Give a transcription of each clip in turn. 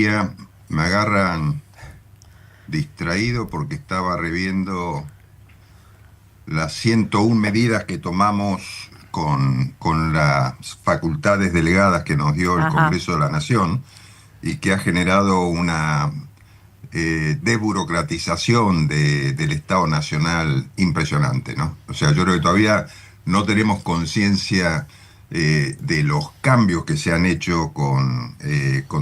día me agarran distraído porque estaba reviendo las 101 medidas que tomamos con las facultades delegadas que nos dio el Ajá. Congreso de la Nación y que ha generado una desburocratización del Estado Nacional impresionante, ¿no? O sea, yo creo que todavía no tenemos conciencia de los cambios que se han hecho con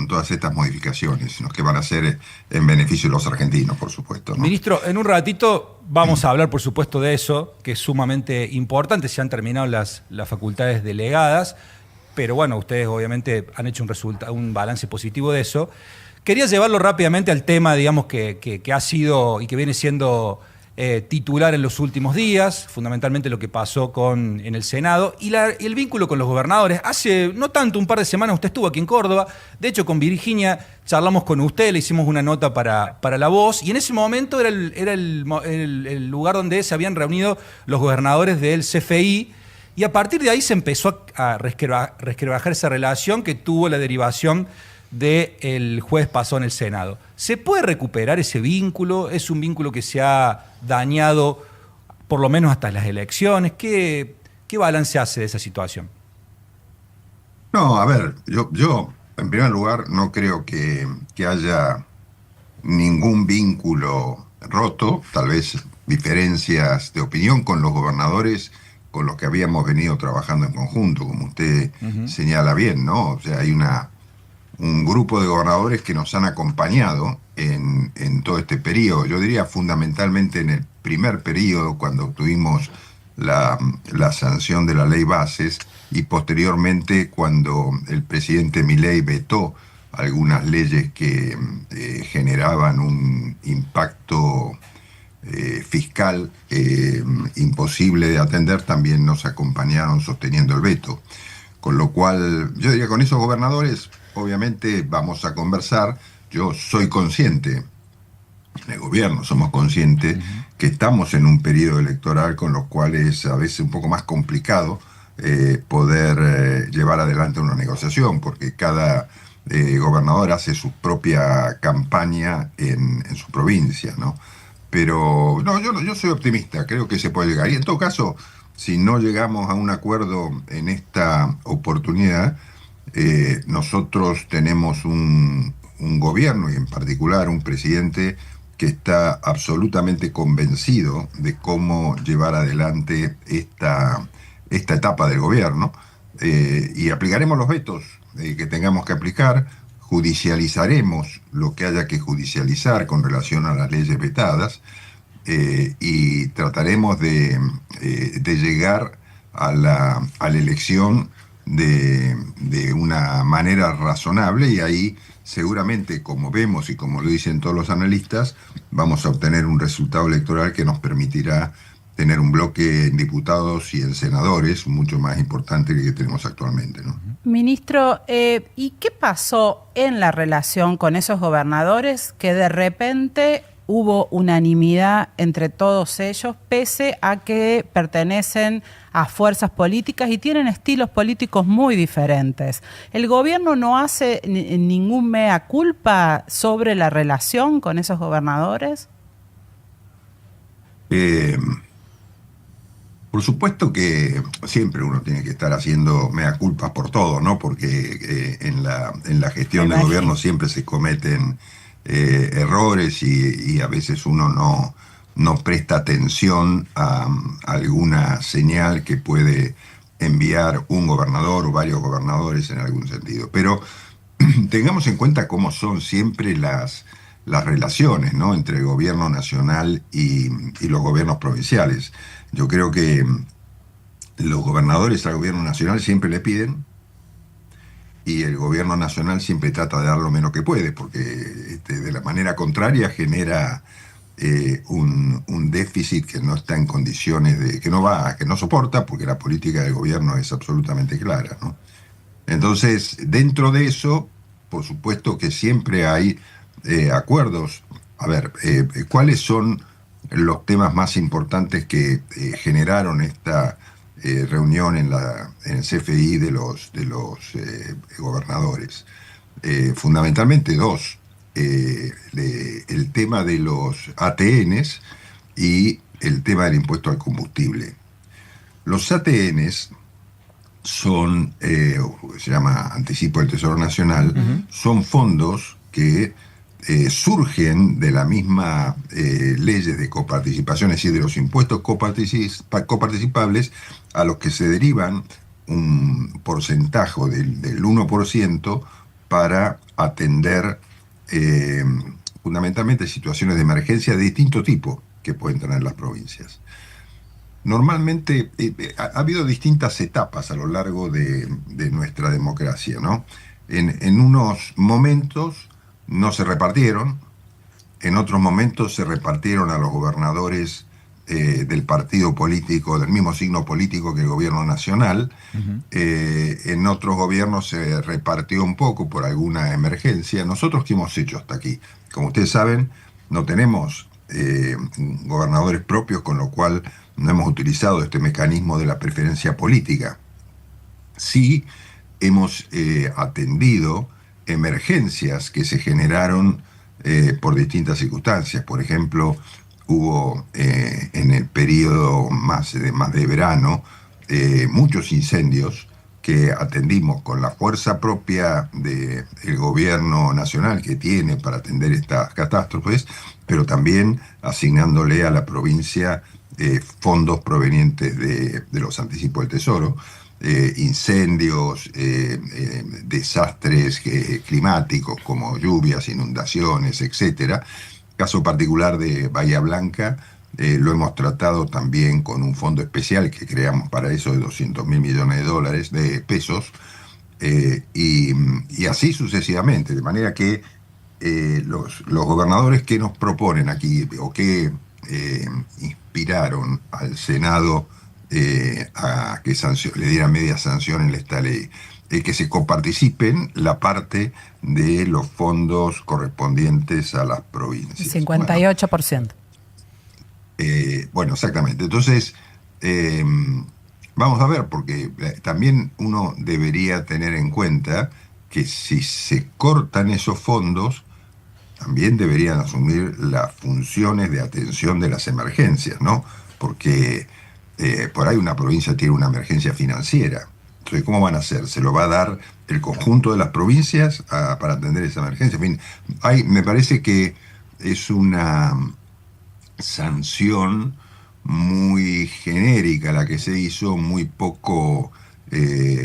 todas estas modificaciones, sino que van a ser en beneficio de los argentinos, por supuesto, ¿no? Ministro, en un ratito vamos a hablar, por supuesto, de eso, que es sumamente importante. Se han terminado las facultades delegadas, pero bueno, ustedes obviamente han hecho un balance positivo de eso. Quería llevarlo rápidamente al tema, digamos, que ha sido y que viene siendo titular en los últimos días, fundamentalmente lo que pasó en el Senado y el vínculo con los gobernadores. Hace no tanto, un par de semanas usted estuvo aquí en Córdoba, de hecho con Virginia charlamos con usted, le hicimos una nota para La Voz, y en ese momento era el lugar donde se habían reunido los gobernadores del CFI, y a partir de ahí se empezó a resquebrajar esa relación que tuvo la derivación del jueves pasado en el Senado. ¿Se puede recuperar ese vínculo? ¿Es un vínculo que se ha dañado por lo menos hasta las elecciones? ¿Qué balance hace de esa situación? No, a ver, yo en primer lugar no creo que haya ningún vínculo roto, tal vez diferencias de opinión con los gobernadores con los que habíamos venido trabajando en conjunto, como usted señala bien, ¿no? O sea, hay un grupo de gobernadores que nos han acompañado en todo este periodo. Yo diría fundamentalmente en el primer periodo, cuando obtuvimos la sanción de la ley Bases, y posteriormente cuando el presidente Milei vetó algunas leyes que generaban un impacto fiscal imposible de atender, también nos acompañaron sosteniendo el veto. Con lo cual, yo diría, con esos gobernadores obviamente vamos a conversar. Yo soy consciente, en el gobierno somos conscientes que estamos en un periodo electoral con los cuales a veces es un poco más complicado poder llevar adelante una negociación, porque cada gobernador hace su propia campaña en su provincia, ¿no? Pero no, yo soy optimista, creo que se puede llegar. Y en todo caso, si no llegamos a un acuerdo en esta oportunidad, nosotros tenemos un gobierno y en particular un presidente que está absolutamente convencido de cómo llevar adelante esta etapa del gobierno, y aplicaremos los vetos que tengamos que aplicar, judicializaremos lo que haya que judicializar con relación a las leyes vetadas, y trataremos de llegar a la elección de una manera razonable, y ahí seguramente, como vemos y como lo dicen todos los analistas, vamos a obtener un resultado electoral que nos permitirá tener un bloque en diputados y en senadores mucho más importante que el que tenemos actualmente, ¿no? Ministro, ¿y qué pasó en la relación con esos gobernadores que de repente hubo unanimidad entre todos ellos, pese a que pertenecen a fuerzas políticas y tienen estilos políticos muy diferentes? ¿El gobierno no hace ningún mea culpa sobre la relación con esos gobernadores? Por supuesto que siempre uno tiene que estar haciendo mea culpas por todo, ¿no? Porque en la gestión de gobierno siempre se cometen errores, y a veces uno no presta atención a alguna señal que puede enviar un gobernador o varios gobernadores en algún sentido. Pero tengamos en cuenta cómo son siempre las relaciones, ¿no?, entre el gobierno nacional y los gobiernos provinciales. Yo creo que los gobernadores al gobierno nacional siempre le piden, y el gobierno nacional siempre trata de dar lo menos que puede, porque de la manera contraria genera un déficit que no está en condiciones que no soporta, porque la política del gobierno es absolutamente clara, ¿no? Entonces, dentro de eso, por supuesto que siempre hay acuerdos. A ver, ¿cuáles son los temas más importantes que generaron esta reunión en el CFI de los gobernadores? fundamentalmente dos. El tema de los ATNs y el tema del impuesto al combustible. Los ATNs son, se llama Anticipo del Tesoro Nacional, son fondos que surgen de la misma leyes de coparticipación, es decir, de los impuestos coparticipables a los que se derivan un porcentaje del 1% para atender fundamentalmente situaciones de emergencia de distinto tipo que pueden tener las provincias. Normalmente ha habido distintas etapas a lo largo de nuestra democracia, ¿no? En unos momentos no se repartieron, en otros momentos se repartieron a los gobernadores del partido político, del mismo signo político que el gobierno nacional. En otros gobiernos se repartió un poco por alguna emergencia. ¿Nosotros qué hemos hecho hasta aquí? Como ustedes saben, no tenemos gobernadores propios, con lo cual no hemos utilizado este mecanismo de la preferencia política. Sí hemos atendido emergencias que se generaron por distintas circunstancias. Por ejemplo, hubo en el periodo más de verano muchos incendios que atendimos con la fuerza propia del gobierno nacional que tiene para atender estas catástrofes, pero también asignándole a la provincia fondos provenientes de los anticipos del Tesoro, incendios, desastres climáticos como lluvias, inundaciones, etcétera. Caso particular de Bahía Blanca, lo hemos tratado también con un fondo especial que creamos para eso de 200.000 millones de dólares, de pesos, y así sucesivamente. De manera que los gobernadores que nos proponen aquí, o que inspiraron al Senado a que le diera media sanción en esta ley, que se coparticipen la parte de los fondos correspondientes a las provincias. 58%. Bueno, exactamente. Entonces, vamos a ver, porque también uno debería tener en cuenta que si se cortan esos fondos, también deberían asumir las funciones de atención de las emergencias, ¿no? Porque por ahí una provincia tiene una emergencia financiera. Entonces, ¿cómo van a hacer? ¿Se lo va a dar el conjunto de las provincias para atender esa emergencia? En fin, me parece que es una sanción muy genérica la que se hizo, muy poco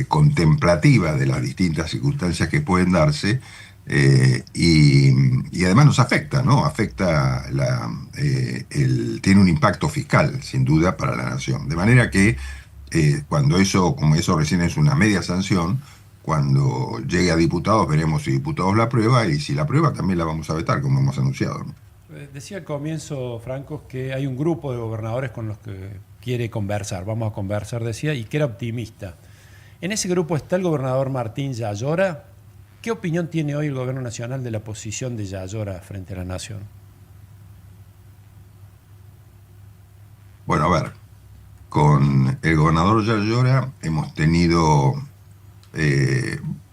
contemplativa de las distintas circunstancias que pueden darse, y además nos afecta, ¿no? Afecta, tiene un impacto fiscal, sin duda, para la nación. De manera que cuando como eso recién es una media sanción, cuando llegue a diputados veremos si diputados la aprueba, y si la aprueba también la vamos a vetar, como hemos anunciado, ¿no? Decía al comienzo, Franco, que hay un grupo de gobernadores con los que quiere conversar, vamos a conversar, decía, y que era optimista. En ese grupo está el gobernador Martín Yayora. ¿Qué opinión tiene hoy el gobierno nacional de la posición de Yayora frente a la nación? Bueno, a ver, con el gobernador Yayora hemos tenido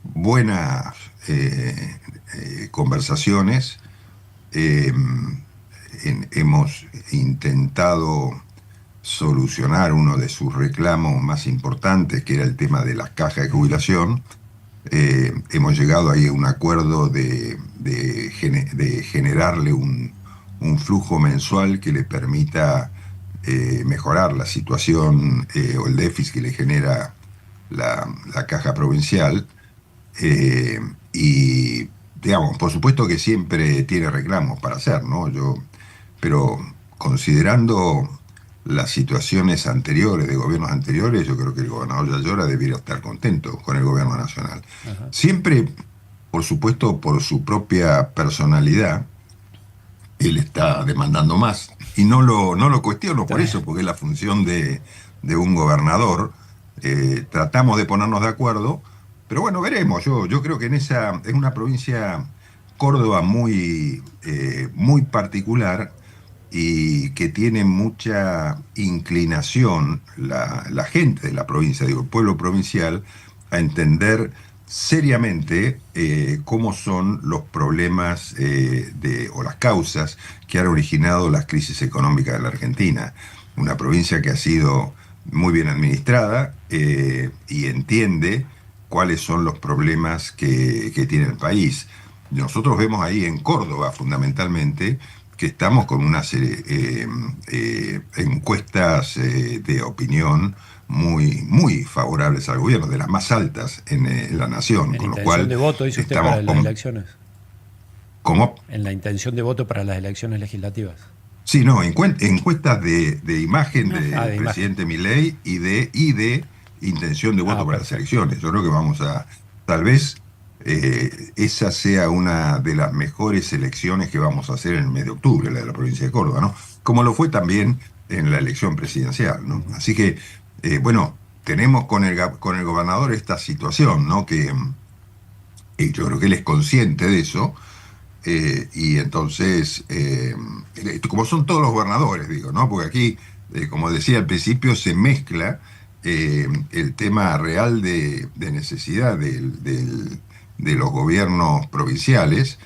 buenas conversaciones. Hemos intentado solucionar uno de sus reclamos más importantes, que era el tema de las cajas de jubilación. Hemos llegado ahí a un acuerdo de generarle un flujo mensual que le permita mejorar la situación o el déficit que le genera la caja provincial. Y digamos, por supuesto que siempre tiene reclamos para hacer, ¿no? Pero considerando las situaciones anteriores, de gobiernos anteriores, yo creo que el gobernador Yayora debiera estar contento con el gobierno nacional. Ajá. Siempre, por supuesto, por su propia personalidad, él está demandando más. Y no lo cuestiono por eso, porque es la función de un gobernador. Tratamos de ponernos de acuerdo, pero bueno, veremos. Yo creo que es una provincia, Córdoba, muy particular, y que tiene mucha inclinación la gente de la provincia, digo, el pueblo provincial, a entender seriamente cómo son los problemas o las causas que han originado las crisis económicas de la Argentina. Una provincia que ha sido muy bien administrada y entiende cuáles son los problemas que tiene el país. Nosotros vemos ahí en Córdoba, fundamentalmente, que estamos con una serie encuestas de opinión muy favorables al gobierno, de las más altas en la nación. En Con lo intención cual de voto, dice usted, para las elecciones. ¿Cómo? En la intención de voto para las elecciones legislativas. Sí, no, encuestas de imagen del de presidente Milei y de intención de voto para las elecciones. Yo creo que vamos a, tal vez, esa sea una de las mejores elecciones que vamos a hacer en el mes de octubre, la de la provincia de Córdoba, ¿no? Como lo fue también en la elección presidencial, ¿no? Así que, bueno, tenemos con el gobernador esta situación, ¿no? Que yo creo que él es consciente de eso. Y entonces, como son todos los gobernadores, digo, ¿no? Porque aquí, como decía al principio, se mezcla el tema real de necesidad de los gobiernos provinciales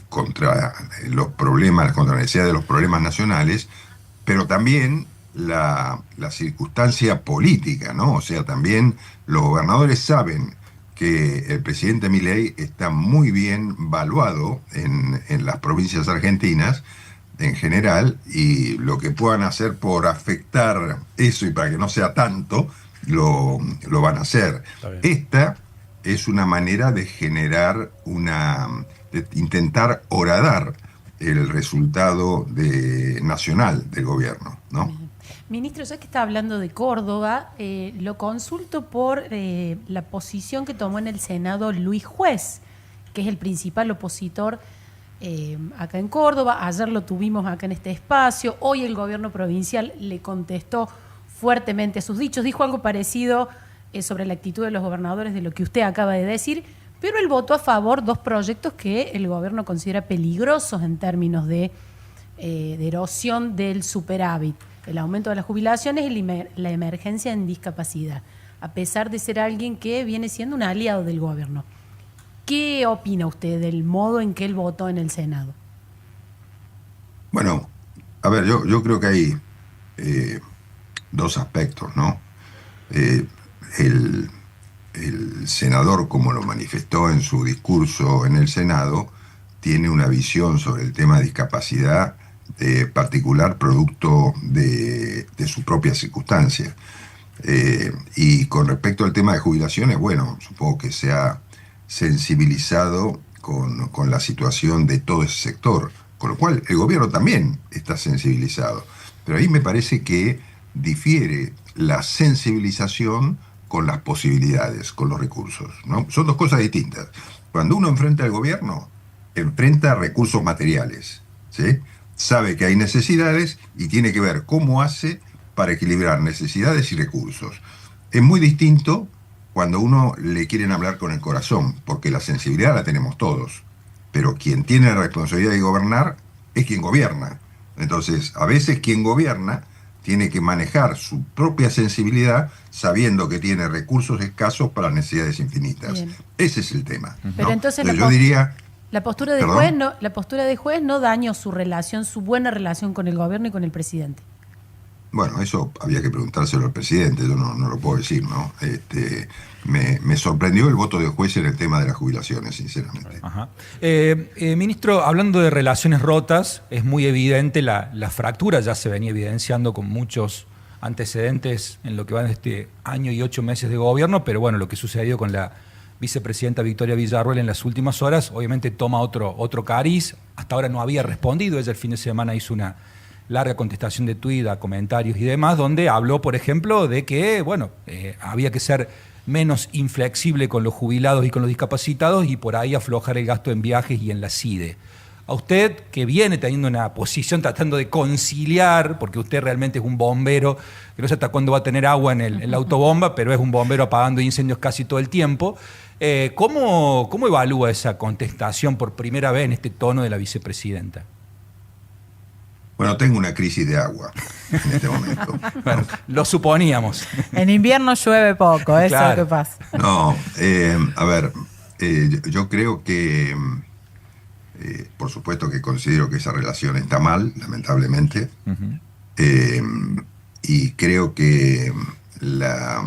contra los problemas, contra la necesidad de los problemas nacionales, pero también la circunstancia política, ¿no? O sea, también los gobernadores saben que el presidente Milei está muy bien valuado en las provincias argentinas en general, y lo que puedan hacer por afectar eso y para que no sea tanto, lo van a hacer. Esta es una manera de generar de intentar horadar el resultado nacional del gobierno, ¿no? Ministro, ya que está hablando de Córdoba, lo consulto por la posición que tomó en el Senado Luis Juez, que es el principal opositor acá en Córdoba. Ayer lo tuvimos acá en este espacio. Hoy el gobierno provincial le contestó fuertemente a sus dichos. Dijo algo parecido sobre la actitud de los gobernadores de lo que usted acaba de decir, pero él votó a favor dos proyectos que el gobierno considera peligrosos en términos de erosión del superávit: el aumento de las jubilaciones y la emergencia en discapacidad, a pesar de ser alguien que viene siendo un aliado del gobierno. ¿Qué opina usted del modo en que él votó en el Senado? Bueno, a ver, yo creo que hay dos aspectos, ¿no? El senador, como lo manifestó en su discurso en el Senado, tiene una visión sobre el tema de discapacidad particular, producto de su propia circunstancia. Y con respecto al tema de jubilaciones, bueno, supongo que se ha sensibilizado con la situación de todo ese sector, con lo cual el gobierno también está sensibilizado. Pero ahí me parece que difiere la sensibilización con las posibilidades, con los recursos, ¿no? Son dos cosas distintas. Cuando uno enfrenta al gobierno, enfrenta recursos materiales, ¿sí? Sabe que hay necesidades y tiene que ver cómo hace para equilibrar necesidades y recursos. Es muy distinto cuando uno le quieren hablar con el corazón, porque la sensibilidad la tenemos todos, pero quien tiene la responsabilidad de gobernar es quien gobierna. Entonces, a veces quien gobierna tiene que manejar su propia sensibilidad sabiendo que tiene recursos escasos para necesidades infinitas. Bien. Ese es el tema, ¿no? Pero entonces yo diría... La postura de juez no dañó su buena relación con el gobierno y con el presidente. Bueno, eso había que preguntárselo al presidente, yo no lo puedo decir, ¿no? Me sorprendió el voto de Juez en el tema de las jubilaciones, sinceramente. Ajá. Ministro, hablando de relaciones rotas, es muy evidente la fractura, ya se venía evidenciando con muchos antecedentes en lo que va de este año y 8 meses de gobierno, pero bueno, lo que sucedió con la vicepresidenta Victoria Villarruel en las últimas horas, obviamente toma otro cariz. Hasta ahora no había respondido, ella el fin de semana hizo una larga contestación de tuit, a comentarios y demás, donde habló, por ejemplo, de que, bueno, había que ser menos inflexible con los jubilados y con los discapacitados y por ahí aflojar el gasto en viajes y en la CIDE. A usted, que viene teniendo una posición tratando de conciliar, porque usted realmente es un bombero, que no sé hasta cuándo va a tener agua en la autobomba, pero es un bombero apagando incendios casi todo el tiempo. ¿Cómo evalúa esa contestación por primera vez en este tono de la vicepresidenta? Bueno, tengo una crisis de agua en este momento. Bueno, lo suponíamos. En invierno llueve poco, eso Claro. es lo que pasa. No, a ver, yo creo que, por supuesto que considero que esa relación está mal, lamentablemente, Ujú. eh, y creo que la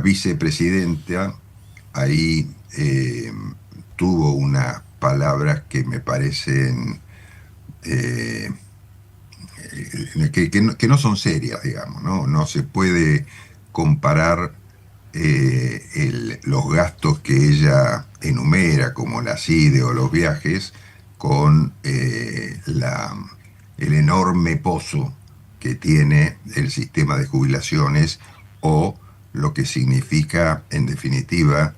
vicepresidenta ahí tuvo unas palabras que me parecen eh, que no son serias, digamos, ¿no? No se puede comparar los gastos que ella enumera, como la CIDE o los viajes, con el enorme pozo que tiene el sistema de jubilaciones o lo que significa, en definitiva,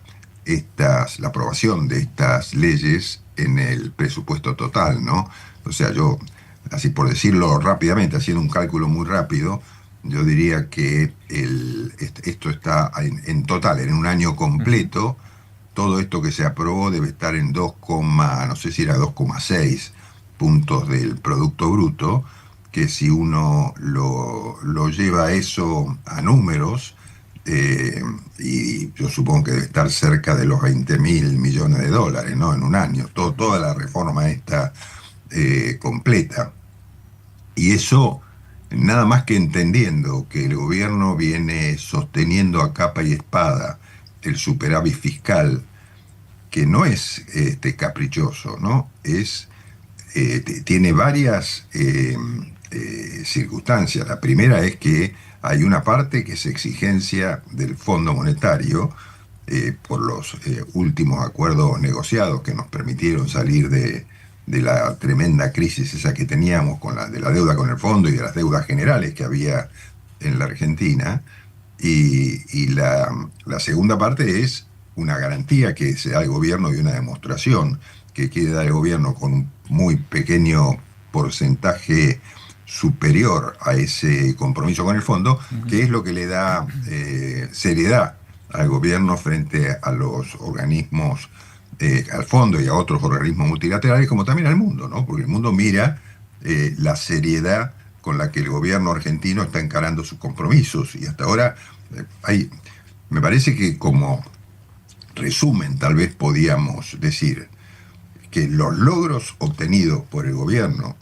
la aprobación de estas leyes en el presupuesto total, ¿no? O sea, yo, así por decirlo rápidamente, haciendo un cálculo muy rápido, yo diría que esto está en total, en un año completo, todo esto que se aprobó debe estar en 2, no sé si era 2,6 puntos del Producto Bruto, que si uno lo lleva eso a números, y yo supongo que debe estar cerca de los 20.000 millones de dólares, ¿no? En un año, toda la reforma esta completa. Y eso, nada más que entendiendo que el gobierno viene sosteniendo a capa y espada el superávit fiscal, que no es caprichoso, ¿no? Tiene varias circunstancias. La primera es que hay una parte que es exigencia del Fondo Monetario por los últimos acuerdos negociados que nos permitieron salir de la tremenda crisis esa que teníamos de la deuda con el fondo y de las deudas generales que había en la Argentina. Y la segunda parte es una garantía que se da al gobierno y una demostración que quiere dar el gobierno con un muy pequeño porcentaje superior a ese compromiso con el fondo, que es lo que le da seriedad al gobierno frente a los organismos, al fondo y a otros organismos multilaterales, como también al mundo, ¿no? Porque el mundo mira la seriedad con la que el gobierno argentino está encarando sus compromisos. Y hasta ahora me parece que como resumen tal vez podíamos decir que los logros obtenidos por el gobierno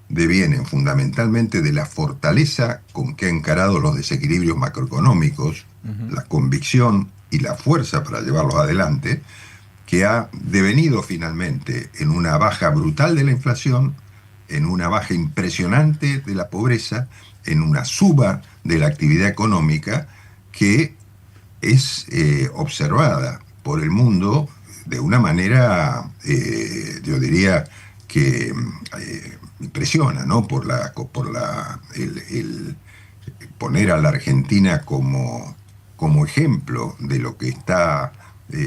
devienen fundamentalmente de la fortaleza con que ha encarado los desequilibrios macroeconómicos, la convicción y la fuerza para llevarlos adelante, que ha devenido finalmente en una baja brutal de la inflación, en una baja impresionante de la pobreza, en una suba de la actividad económica que es observada por el mundo de una manera, yo diría que impresiona, ¿no? Por el poner a la Argentina como ejemplo de lo que está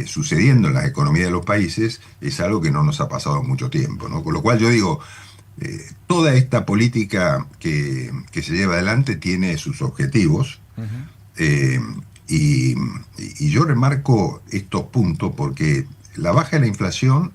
sucediendo en las economías de los países, es algo que no nos ha pasado mucho tiempo, ¿no? Con lo cual yo digo, toda esta política que se lleva adelante tiene sus objetivos. Y yo remarco estos puntos porque la baja de la inflación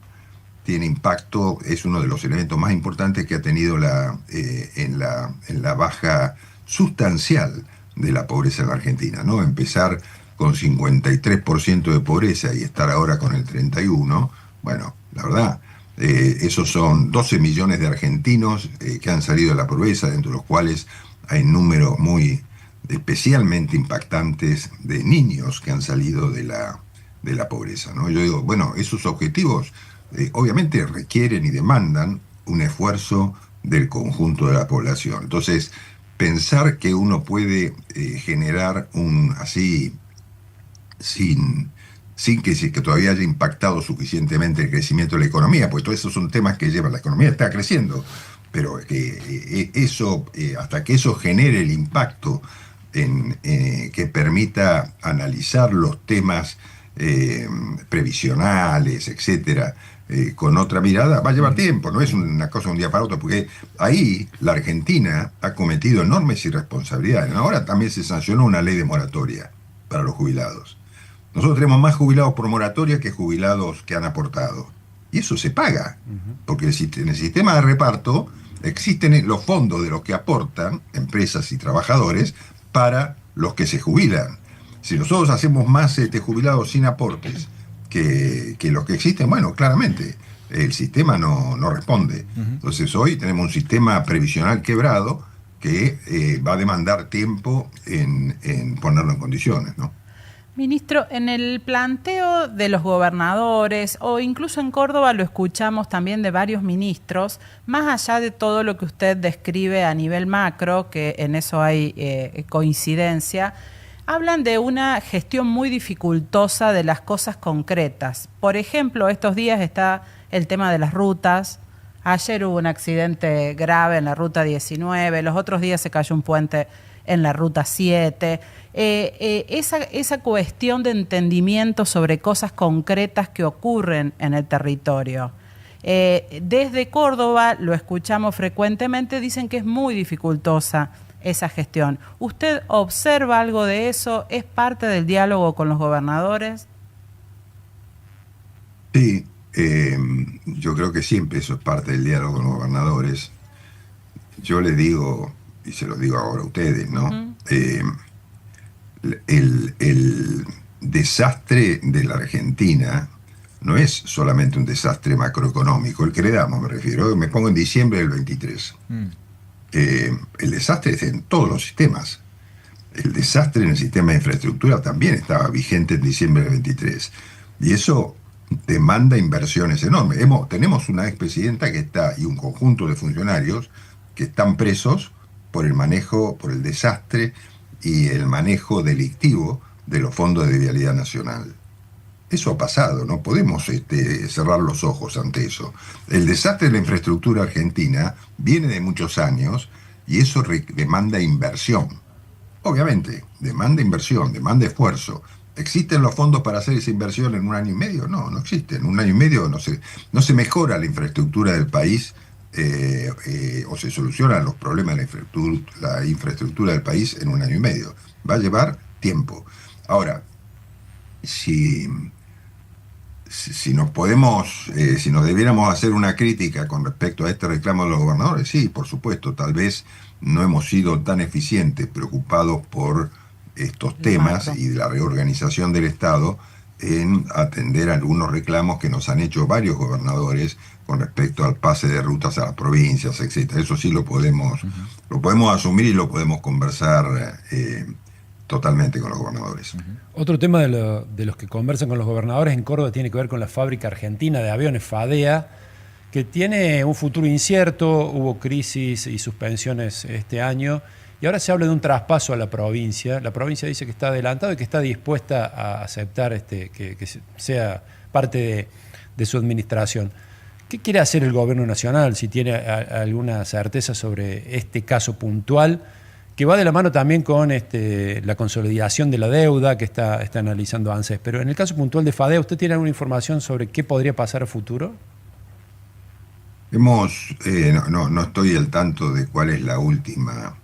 tiene impacto, es uno de los elementos más importantes que ha tenido en la baja sustancial de la pobreza en la Argentina, ¿no? Empezar con 53% de pobreza y estar ahora con el 31%, bueno, la verdad, esos son 12 millones de argentinos que han salido de la pobreza, dentro de los cuales hay números muy especialmente impactantes de niños que han salido de la pobreza, ¿no? Yo digo, bueno, esos objetivos obviamente requieren y demandan un esfuerzo del conjunto de la población. Entonces, pensar que uno puede generar así, sin que todavía haya impactado suficientemente el crecimiento de la economía, pues todos esos son temas que llevan, la economía está creciendo, pero hasta que eso genere el impacto que permita analizar los temas previsionales, etcétera, con otra mirada, va a llevar tiempo, no es una cosa de un día para otro, porque ahí la Argentina ha cometido enormes irresponsabilidades. Ahora también se sancionó una ley de moratoria para los jubilados. Nosotros tenemos más jubilados por moratoria que jubilados que han aportado. Y eso se paga, porque en el sistema de reparto existen los fondos de los que aportan empresas y trabajadores para los que se jubilan. Si nosotros hacemos más jubilados sin aportes que los que existen, bueno, claramente el sistema no responde. Entonces hoy tenemos un sistema previsional quebrado que va a demandar tiempo en ponerlo en condiciones, ¿no? Ministro, en el planteo de los gobernadores, o incluso en Córdoba lo escuchamos también de varios ministros, más allá de todo lo que usted describe a nivel macro, que en eso hay coincidencia, hablan de una gestión muy dificultosa de las cosas concretas. Por ejemplo, estos días está el tema de las rutas. Ayer hubo un accidente grave en la ruta 19, los otros días se cayó un puente en la ruta 7. Esa cuestión de entendimiento sobre cosas concretas que ocurren en el territorio. Desde Córdoba, lo escuchamos frecuentemente, dicen que es muy dificultosa esa gestión. ¿Usted observa algo de eso? ¿Es parte del diálogo con los gobernadores? Sí, yo creo que siempre eso es parte del diálogo con los gobernadores. Yo les digo, y se lo digo ahora a ustedes, ¿no? El desastre de la Argentina no es solamente un desastre macroeconómico, el que le damos, me refiero, me pongo en diciembre del 23. El desastre es en todos los sistemas. El desastre en el sistema de infraestructura también estaba vigente en diciembre del 23. Y eso demanda inversiones enormes. Tenemos una expresidenta que está, y un conjunto de funcionarios que están presos por el manejo, por el desastre y el manejo delictivo de los fondos de vialidad nacional. Eso ha pasado, no podemos cerrar los ojos ante eso. El desastre de la infraestructura argentina viene de muchos años y eso demanda inversión. Obviamente, demanda inversión, demanda esfuerzo. ¿Existen los fondos para hacer esa inversión en un año y medio? No, no existen. En un año y medio no se mejora la infraestructura del país o se solucionan los problemas de la infraestructura del país en un año y medio. Va a llevar tiempo. Ahora, si nos debiéramos hacer una crítica con respecto a este reclamo de los gobernadores, sí, por supuesto, tal vez no hemos sido tan eficientes, preocupados por estos temas y de la reorganización del Estado, en atender algunos reclamos que nos han hecho varios gobernadores con respecto al pase de rutas a las provincias, etcétera. Eso sí lo podemos asumir y lo podemos conversar totalmente con los gobernadores. Otro tema de los que conversan con los gobernadores en Córdoba tiene que ver con la fábrica argentina de aviones FADEA, que tiene un futuro incierto. Hubo crisis y suspensiones este año y ahora se habla de un traspaso a la provincia. La provincia dice que está adelantado y que está dispuesta a aceptar que sea parte de su administración. ¿Qué quiere hacer el gobierno nacional, si tiene alguna certeza sobre este caso puntual, que va de la mano también con la consolidación de la deuda que está analizando ANSES? Pero en el caso puntual de FADEA, ¿usted tiene alguna información sobre qué podría pasar a futuro? No estoy al tanto de cuál es la última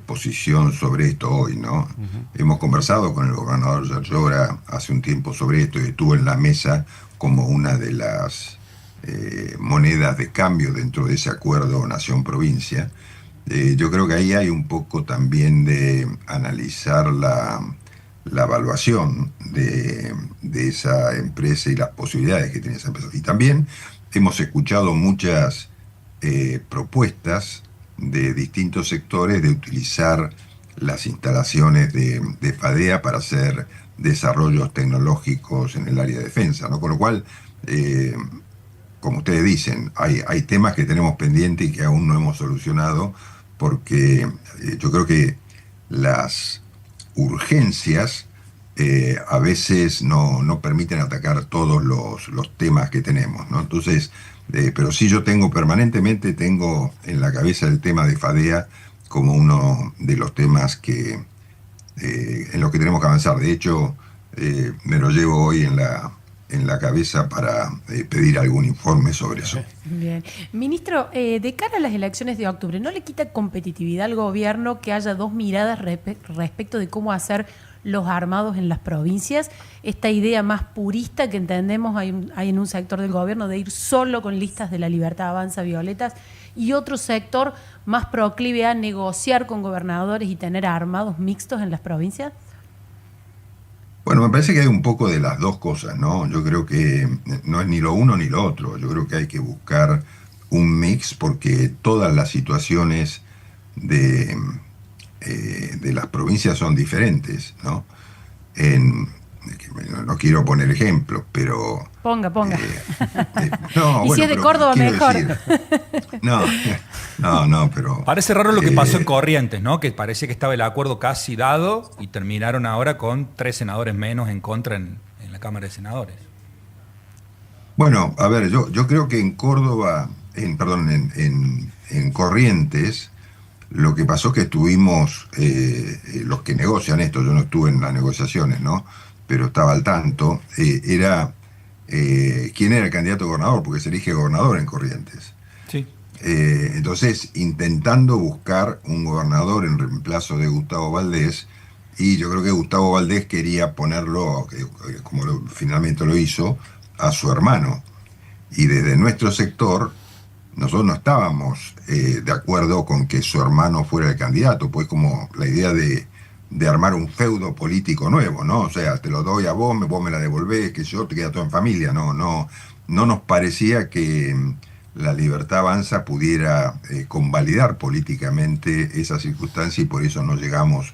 posición sobre esto hoy, ¿no? Hemos conversado con el gobernador Yayora hace un tiempo sobre esto y estuvo en la mesa como una de las monedas de cambio dentro de ese acuerdo nación-provincia. Yo creo que ahí hay un poco también de analizar la evaluación de esa empresa y las posibilidades que tiene esa empresa. Y también hemos escuchado muchas propuestas de distintos sectores de utilizar las instalaciones de FADEA para hacer desarrollos tecnológicos en el área de defensa, ¿no? Con lo cual, como ustedes dicen, hay temas que tenemos pendientes y que aún no hemos solucionado, porque yo creo que las urgencias a veces no permiten atacar todos los temas que tenemos, ¿no? Entonces, pero sí yo permanentemente tengo en la cabeza el tema de FADEA como uno de los temas en los que tenemos que avanzar. De hecho, me lo llevo hoy en la cabeza para pedir algún informe sobre eso. Bien. Ministro, de cara a las elecciones de octubre, ¿no le quita competitividad al gobierno que haya dos miradas respecto de cómo hacer los armados en las provincias? Esta idea más purista que entendemos hay en un sector del gobierno de ir solo con listas de La Libertad Avanza, Violetas, y otro sector más proclive a negociar con gobernadores y tener armados mixtos en las provincias? Bueno, me parece que hay un poco de las dos cosas, ¿no? Yo creo que no es ni lo uno ni lo otro. Yo creo que hay que buscar un mix porque todas las situaciones de, de las provincias son diferentes, ¿no? No quiero poner ejemplos, pero... Ponga. No, y bueno, si es de pero Córdoba, quiero mejor. decir, no, pero... Parece raro lo que pasó en Corrientes, ¿no? Que parecía que estaba el acuerdo casi dado y terminaron ahora con 3 senadores menos en contra en la Cámara de Senadores. Bueno, a ver, yo creo que en Córdoba, en Corrientes, lo que pasó que estuvimos, los que negocian esto, yo no estuve en las negociaciones, ¿no? Pero estaba al tanto, era quién era el candidato a gobernador, porque se elige gobernador en Corrientes. Sí. Entonces, intentando buscar un gobernador en reemplazo de Gustavo Valdés, y yo creo que Gustavo Valdés quería ponerlo, como finalmente lo hizo, a su hermano. Y desde nuestro sector, nosotros no estábamos de acuerdo con que su hermano fuera el candidato, pues como la idea de armar un feudo político nuevo, ¿no? O sea, te lo doy a vos me la devolvés, que yo te queda todo en familia. No nos parecía que la Libertad Avanza pudiera convalidar políticamente esa circunstancia y por eso no llegamos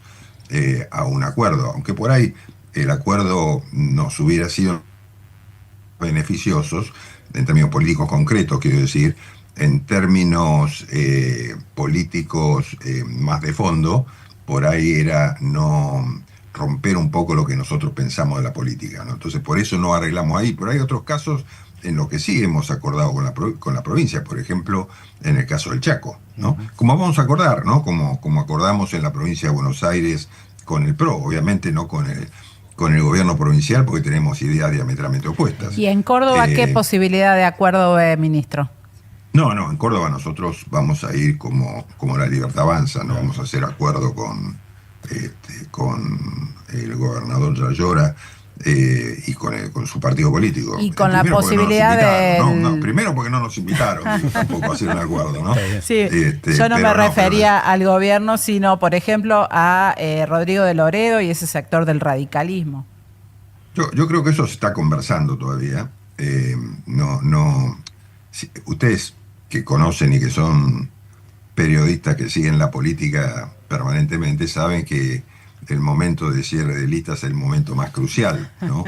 a un acuerdo. Aunque por ahí el acuerdo nos hubiera sido beneficiosos, en términos políticos concretos, quiero decir, en términos políticos más de fondo, por ahí era no romper un poco lo que nosotros pensamos de la política, ¿no? Entonces, por eso no arreglamos ahí. Pero hay otros casos en los que sí hemos acordado con la provincia, por ejemplo, en el caso del Chaco, ¿no? Como vamos a acordar, ¿no? Como acordamos en la provincia de Buenos Aires con el PRO, obviamente no con el gobierno provincial, porque tenemos ideas diametralmente opuestas. ¿Y en Córdoba qué posibilidad de acuerdo ve, ministro? No, en Córdoba nosotros vamos a ir como la Libertad Avanza, no vamos a hacer acuerdo con el gobernador Yayora y con su partido político. Y con la posibilidad de... primero porque no nos invitaron tampoco a hacer un acuerdo, ¿no? Sí, yo no me refería al gobierno, sino, por ejemplo, a Rodrigo de Loredo y ese sector del radicalismo. Yo creo que eso se está conversando todavía. Ustedes que conocen y que son periodistas que siguen la política permanentemente saben que el momento de cierre de listas es el momento más crucial, ¿no?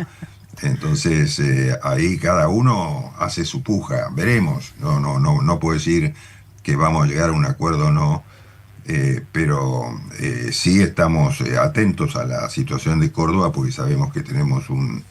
Entonces ahí cada uno hace su puja, veremos. No puedo decir que vamos a llegar a un acuerdo o no, pero sí estamos atentos a la situación de Córdoba porque sabemos que tenemos un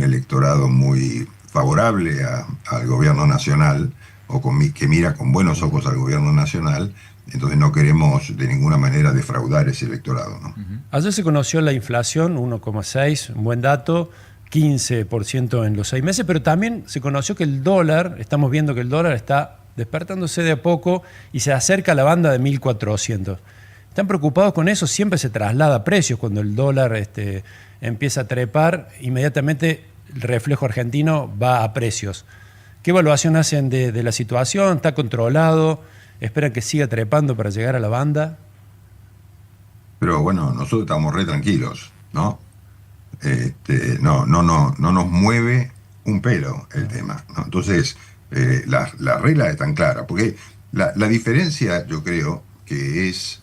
electorado muy favorable al gobierno nacional o que mira con buenos ojos al gobierno nacional, entonces no queremos de ninguna manera defraudar ese electorado, ¿no? Ayer se conoció la inflación, 1,6, un buen dato, 15% en los 6 meses, pero también se conoció que el dólar, estamos viendo que el dólar está despertándose de a poco y se acerca a la banda de 1.400. ¿Están preocupados con eso? Siempre se traslada a precios cuando el dólar empieza a trepar, inmediatamente el reflejo argentino va a precios. ¿Qué evaluación hacen de la situación? ¿Está controlado? ¿Esperan que siga trepando para llegar a la banda? Pero bueno, nosotros estamos re tranquilos, ¿no? No nos mueve un pelo el tema, ¿no? Entonces, las reglas están claras, porque la diferencia yo creo que es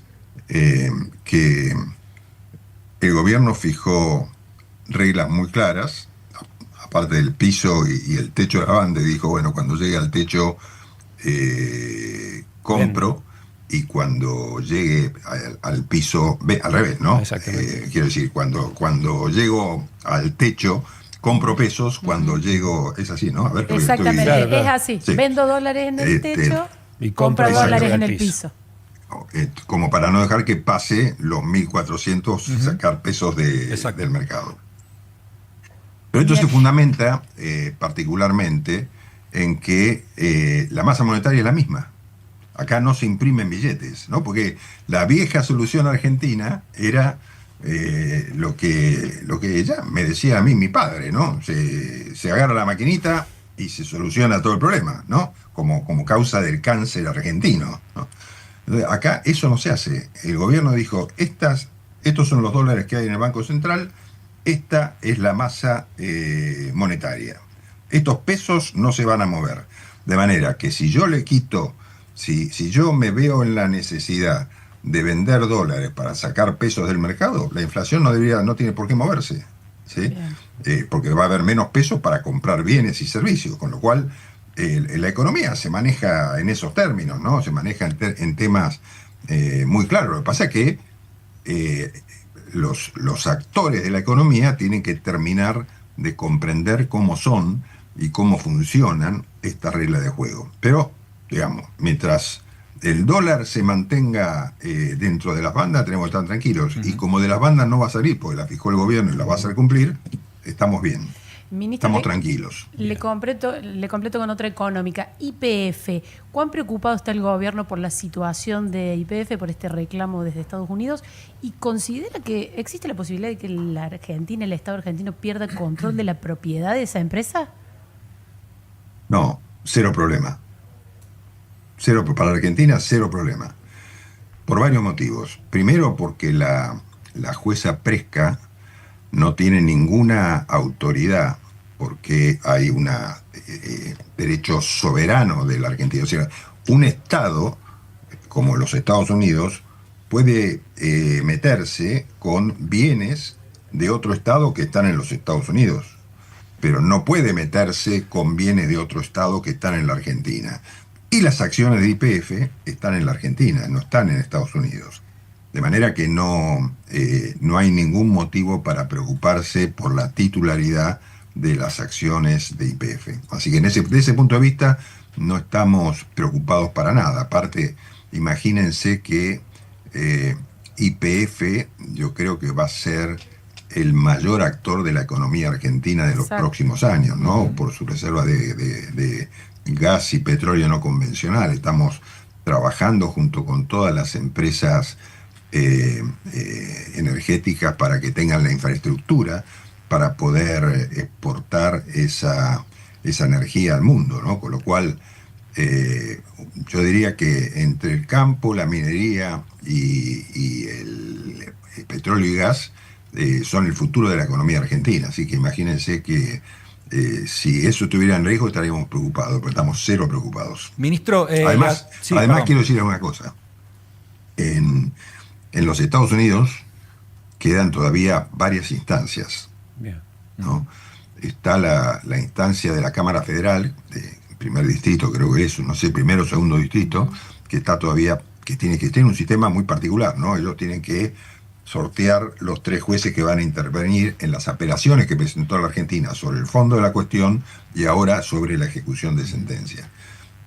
que el gobierno fijó reglas muy claras, aparte del piso y el techo de la banda, y dijo, bueno, cuando llegue al techo compro, y cuando llegue al piso, al revés, ¿no? Quiero decir, cuando llego al techo, compro pesos, cuando llego, es así, ¿no? A ver, exactamente, claro. Es así. Sí. Vendo dólares en el techo y compro dólares en el piso. Como para no dejar que pase los 1.400, sacar pesos del mercado. Pero esto se fundamenta particularmente en que la masa monetaria es la misma. Acá no se imprimen billetes, ¿no? Porque la vieja solución argentina era lo que ya me decía a mí mi padre, ¿no? Se agarra la maquinita y se soluciona todo el problema, ¿no? Como causa del cáncer argentino, ¿no? Entonces, acá eso no se hace. El gobierno dijo, estos son los dólares que hay en el Banco Central, esta es la masa monetaria. Estos pesos no se van a mover. De manera que si yo le quito, si yo me veo en la necesidad de vender dólares para sacar pesos del mercado, la inflación no tiene por qué moverse, ¿sí? Porque va a haber menos pesos para comprar bienes y servicios, con lo cual la economía se maneja en esos términos, ¿no? Se maneja en temas muy claros. Lo que pasa es que los actores de la economía tienen que terminar de comprender cómo son y cómo funcionan estas reglas de juego. Pero, digamos, mientras el dólar se mantenga dentro de las bandas, tenemos que estar tranquilos. Y como de las bandas no va a salir, porque la fijó el gobierno y la va a hacer cumplir, estamos bien. Ministro, estamos tranquilos. Le completo con otra económica. YPF. ¿Cuán preocupado está el gobierno por la situación de YPF, por este reclamo desde Estados Unidos? ¿Y considera que existe la posibilidad de que la Argentina, el Estado argentino, pierda control de la propiedad de esa empresa? No, cero problema. Para la Argentina, cero problema. Por varios motivos. Primero, porque la jueza Presca no tiene ninguna autoridad, porque hay un derecho soberano de la Argentina. O sea, un Estado, como los Estados Unidos, puede meterse con bienes de otro Estado que están en los Estados Unidos, pero no puede meterse con bienes de otro Estado que están en la Argentina. Y las acciones de YPF están en la Argentina, no están en Estados Unidos. De manera que no hay ningún motivo para preocuparse por la titularidad de las acciones de YPF. Así que desde ese punto de vista no estamos preocupados para nada. Aparte, imagínense que YPF yo creo que va a ser el mayor actor de la economía argentina de los próximos años, ¿no? Por su reserva de gas y petróleo no convencional. Estamos trabajando junto con todas las empresas energéticas para que tengan la infraestructura para poder exportar esa energía al mundo, ¿no? Con lo cual yo diría que entre el campo, la minería y el petróleo y gas son el futuro de la economía argentina. Así que imagínense que si eso estuviera en riesgo estaríamos preocupados, pero estamos cero preocupados. Ministro, además quiero decirles una cosa. En los Estados Unidos quedan todavía varias instancias, ¿no? Está la instancia de la Cámara Federal, de primer distrito, creo que es, no sé, primero o segundo distrito, que está todavía, que tiene un sistema muy particular, ¿no? Ellos tienen que sortear los 3 jueces que van a intervenir en las apelaciones que presentó la Argentina sobre el fondo de la cuestión y ahora sobre la ejecución de sentencia.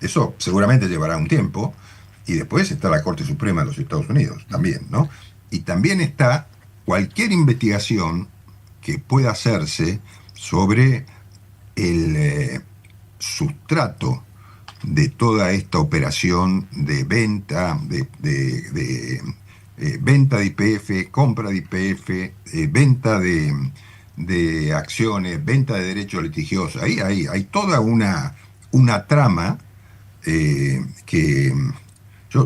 Eso seguramente llevará un tiempo. Y después está la Corte Suprema de los Estados Unidos también, ¿no? Y también está cualquier investigación que pueda hacerse sobre el sustrato de toda esta operación de venta, venta de YPF, compra de YPF, venta de acciones, venta de derechos litigiosos. Ahí hay toda una trama que...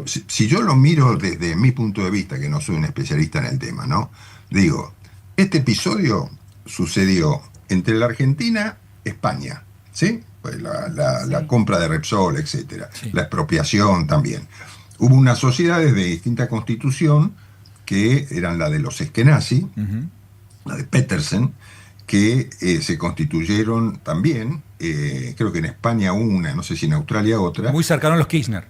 Si yo lo miro desde mi punto de vista, que no soy un especialista en el tema, ¿no? Digo, este episodio sucedió entre la Argentina y España, ¿sí? Pues la compra de Repsol, etcétera, la expropiación también. Hubo unas sociedades de distinta constitución que eran la de los Eskenazi, la de Petersen, que se constituyeron también, creo que en España una, no sé si en Australia otra. Muy cercano a los Kirchner.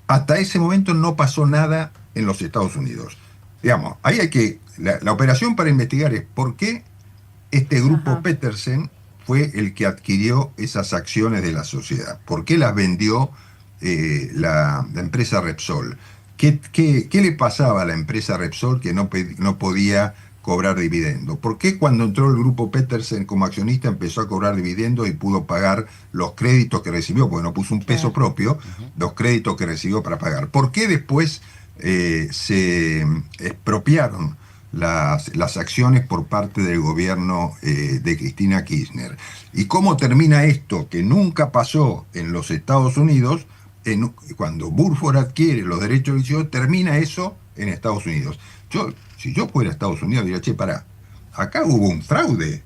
Hasta ese momento no pasó nada en los Estados Unidos. Digamos, ahí hay que... La operación para investigar es por qué este grupo Petersen fue el que adquirió esas acciones de la sociedad. ¿Por qué las vendió la empresa Repsol? ¿Qué le pasaba a la empresa Repsol que no podía cobrar dividendos? ¿Por qué cuando entró el grupo Petersen como accionista empezó a cobrar dividendos y pudo pagar los créditos que recibió? Porque no puso un peso propio, los créditos que recibió para pagar. ¿Por qué después se expropiaron las acciones por parte del gobierno de Cristina Kirchner. ¿Y cómo termina esto? Que nunca pasó en los Estados Unidos, cuando Burford adquiere los derechos de liceo, termina eso en Estados Unidos. Si yo fuera a Estados Unidos, diría, che, pará, acá hubo un fraude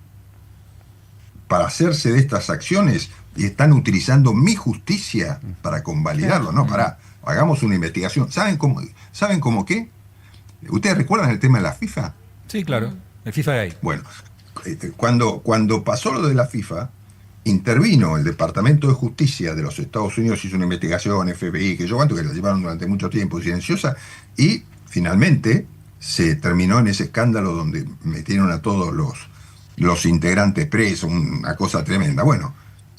para hacerse de estas acciones y están utilizando mi justicia para convalidarlo. No, pará, hagamos una investigación. ¿Saben cómo qué? ¿Ustedes recuerdan el tema de la FIFA? Sí, claro, el FIFA Gate. Bueno, cuando pasó lo de la FIFA, intervino el Departamento de Justicia de los Estados Unidos, hizo una investigación, FBI, que la llevaron durante mucho tiempo silenciosa, y finalmente se terminó en ese escándalo donde metieron a todos los integrantes presos, una cosa tremenda. Bueno,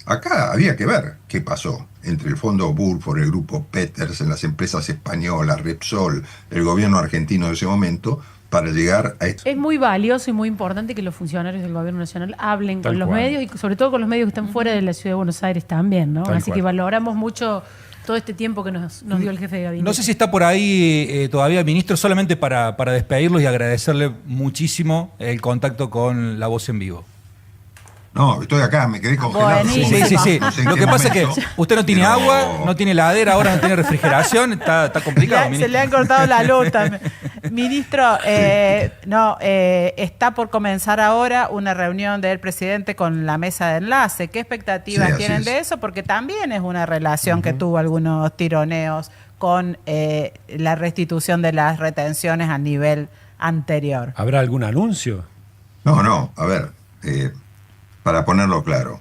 acá había que ver qué pasó entre el Fondo Burford, el Grupo Petersen, las empresas españolas, Repsol, el gobierno argentino de ese momento, para llegar a esto. Es muy valioso y muy importante que los funcionarios del gobierno nacional hablen con los medios y sobre todo con los medios que están fuera de la ciudad de Buenos Aires también, ¿no? Así que valoramos mucho todo este tiempo que nos dio el jefe de gabinete. No sé si está por ahí todavía, ministro, solamente para despedirlos y agradecerle muchísimo el contacto con La Voz en Vivo. No, estoy acá, me quedé congelado. Sí. No sé Lo que pasa es que usted no tiene agua, no tiene heladera, ahora no tiene refrigeración, está complicado. Se le han cortado la luz también. Ministro, está por comenzar ahora una reunión del presidente con la mesa de enlace. ¿Qué expectativas tienen de eso? Porque también es una relación que tuvo algunos tironeos con la restitución de las retenciones a nivel anterior. ¿Habrá algún anuncio? No, a ver, para ponerlo claro,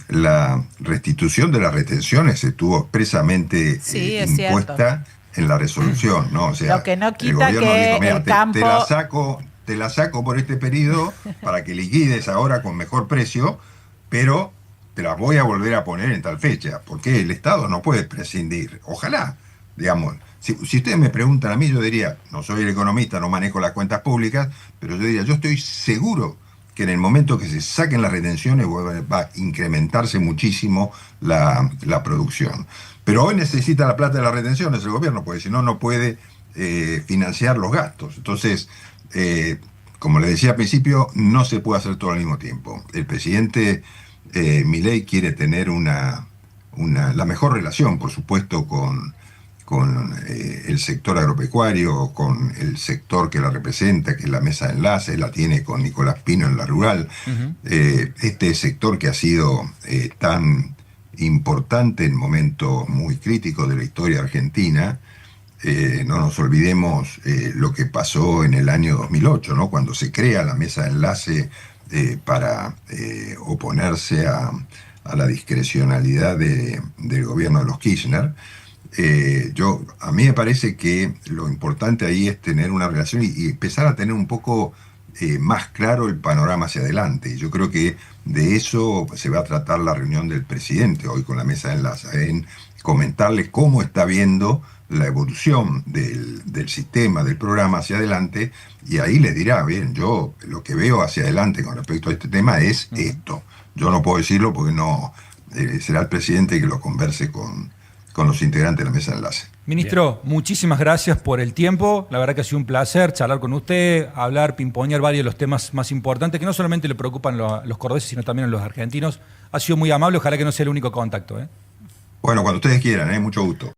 la restitución de las retenciones estuvo expresamente impuesta en la resolución, ¿no? O sea, lo que no quita el gobierno que dijo, mira, el campo... te la saco por este periodo para que liquides ahora con mejor precio, pero te las voy a volver a poner en tal fecha, porque el Estado no puede prescindir. Ojalá, digamos, si ustedes me preguntan a mí, yo diría, no soy el economista, no manejo las cuentas públicas, pero yo diría, yo estoy seguro que en el momento que se saquen las retenciones va a incrementarse muchísimo la producción. Pero hoy necesita la plata de las retenciones el gobierno, porque si no, no puede financiar los gastos. Entonces, como les decía al principio, no se puede hacer todo al mismo tiempo. El presidente Milei quiere tener la mejor relación, por supuesto, con el sector agropecuario, con el sector que la representa, que es la mesa de enlace, la tiene con Nicolás Pino en la rural. Este sector que ha sido tan importante en momentos muy críticos de la historia argentina, no nos olvidemos lo que pasó en el año 2008, ¿no? Cuando se crea la mesa de enlace para oponerse a la discrecionalidad del gobierno de los Kirchner. A mí me parece que lo importante ahí es tener una relación y empezar a tener un poco más claro el panorama hacia adelante. Yo creo que de eso se va a tratar la reunión del presidente hoy con la mesa de enlace, en comentarles cómo está viendo la evolución del sistema, del programa hacia adelante, y ahí les dirá, bien, yo lo que veo hacia adelante con respecto a este tema es esto. Yo no puedo decirlo porque no será el presidente que lo converse con los integrantes de la mesa de enlace. Ministro, muchísimas gracias por el tiempo. La verdad que ha sido un placer charlar con usted, hablar, pimponear varios de los temas más importantes que no solamente le preocupan a los cordobeses, sino también a los argentinos. Ha sido muy amable, ojalá que no sea el único contacto. Bueno, cuando ustedes quieran, mucho gusto.